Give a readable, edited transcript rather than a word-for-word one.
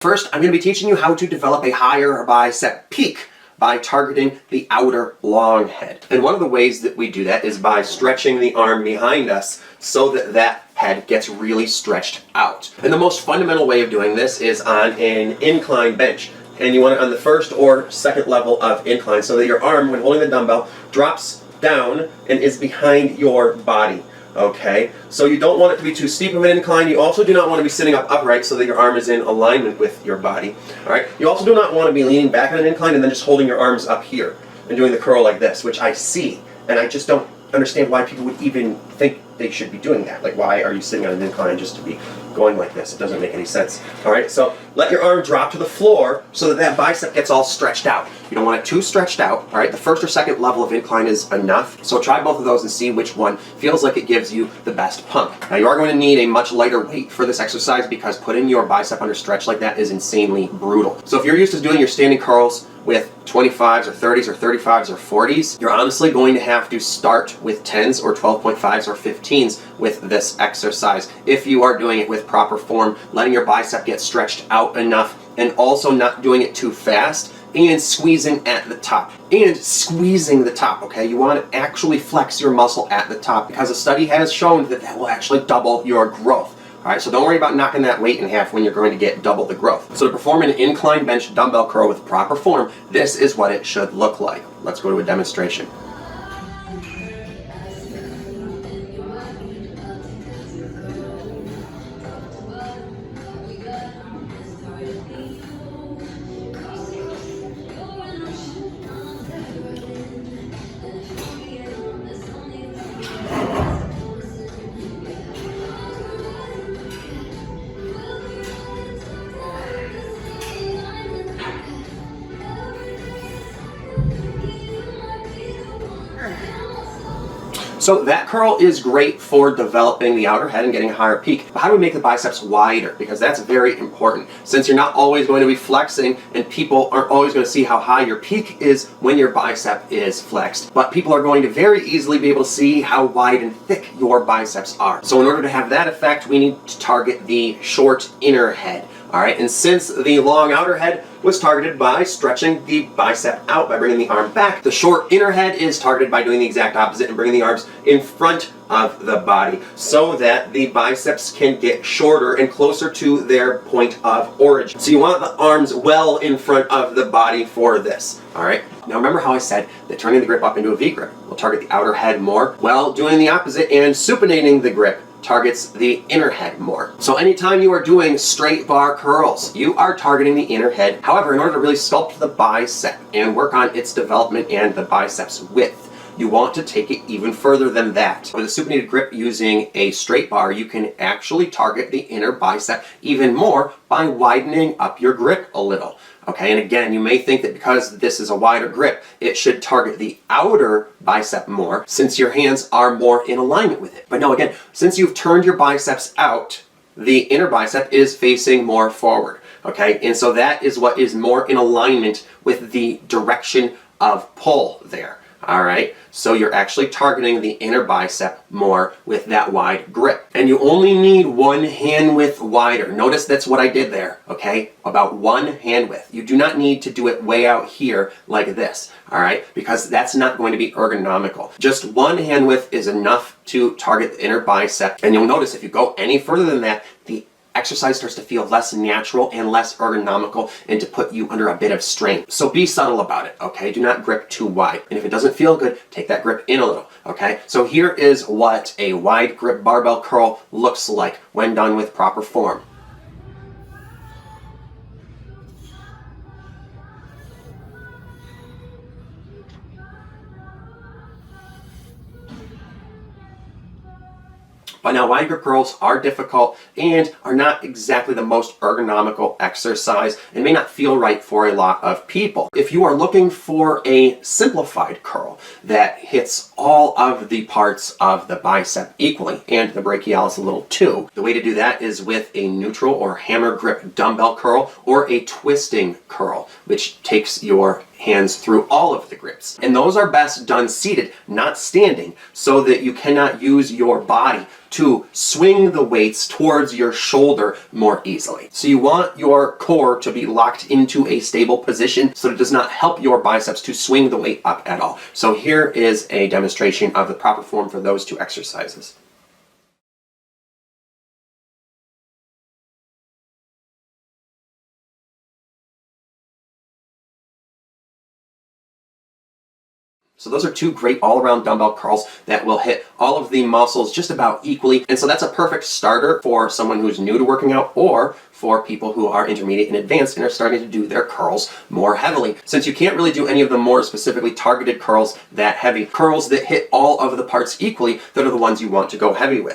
First, I'm going to be teaching you how to develop a higher bicep peak by targeting the outer long head. And one of the ways that we do that is by stretching the arm behind us so that that head gets really stretched out. And the most fundamental way of doing this is on an incline bench. And you want it on the first or second level of incline so that your arm, when holding the dumbbell, drops down and is behind your body. Okay, so you don't want it to be too steep of an incline. You also do not want to be sitting up upright so that your arm is in alignment with your body. All right, you also do not want to be leaning back on an incline and then just holding your arms up here and doing the curl like this, which I see, and I just don't understand why people would even think they should be doing that. Like, why are you sitting on an incline just to be going like this? It doesn't make any sense. All right, so let your arm drop to the floor so that that bicep gets all stretched out. You don't want it too stretched out. All right, the first or second level of incline is enough. So try both of those and see which one feels like it gives you the best pump. Now you are going to need a much lighter weight for this exercise because putting your bicep under stretch like that is insanely brutal. So if you're used to doing your standing curls with 25s or 30s or 35s or 40s, you're honestly going to have to start with 10s or 12.5s or 15s with this exercise if you are doing it with proper form, letting your bicep get stretched out enough and also not doing it too fast and squeezing at the top. And squeezing the top, okay? You want to actually flex your muscle at the top because a study has shown that that will actually double your growth. Alright, so don't worry about knocking that weight in half when you're going to get double the growth. So to perform an incline bench dumbbell curl with proper form, this is what it should look like. Let's go to a demonstration. So that curl is great for developing the outer head and getting a higher peak. But how do we make the biceps wider? Because that's very important. Since you're not always going to be flexing and people aren't always going to see how high your peak is when your bicep is flexed. But people are going to very easily be able to see how wide and thick your biceps are. So in order to have that effect, we need to target the short inner head. Alright, and since the long outer head was targeted by stretching the bicep out by bringing the arm back, the short inner head is targeted by doing the exact opposite and bringing the arms in front of the body so that the biceps can get shorter and closer to their point of origin. So you want the arms well in front of the body for this. Alright, now remember how I said that turning the grip up into a V grip will target the outer head more? Well, doing the opposite and supinating the grip targets the inner head more. So anytime you are doing straight bar curls, you are targeting the inner head. However, in order to really sculpt the bicep and work on its development and the biceps width, you want to take it even further than that. With a supinated grip using a straight bar, you can actually target the inner bicep even more by widening up your grip a little. Okay, and again, you may think that because this is a wider grip, it should target the outer bicep more since your hands are more in alignment with it. But no, again, since you've turned your biceps out, the inner bicep is facing more forward. Okay, and so that is what is more in alignment with the direction of pull there. Alright, so you're actually targeting the inner bicep more with that wide grip. And you only need one hand width wider. Notice that's what I did there, okay? About one hand width. You do not need to do it way out here like this, alright? Because that's not going to be ergonomical. Just one hand width is enough to target the inner bicep. And you'll notice if you go any further than that, the exercise starts to feel less natural and less ergonomical and to put you under a bit of strain. So be subtle about it, okay? Do not grip too wide. And if it doesn't feel good, take that grip in a little, okay? So here is what a wide grip barbell curl looks like when done with proper form. But now wide grip curls are difficult and are not exactly the most ergonomical exercise and may not feel right for a lot of people. If you are looking for a simplified curl that hits all of the parts of the bicep equally and the brachialis a little too, the way to do that is with a neutral or hammer grip dumbbell curl or a twisting curl, which takes your hands through all of the grips. And those are best done seated, not standing, so that you cannot use your body to swing the weights towards your shoulder more easily. So you want your core to be locked into a stable position so that it does not help your biceps to swing the weight up at all. So here is a demonstration of the proper form for those two exercises. So those are two great all-around dumbbell curls that will hit all of the muscles just about equally. And so that's a perfect starter for someone who's new to working out, or for people who are intermediate and advanced and are starting to do their curls more heavily. Since you can't really do any of the more specifically targeted curls that heavy, curls that hit all of the parts equally, that are the ones you want to go heavy with.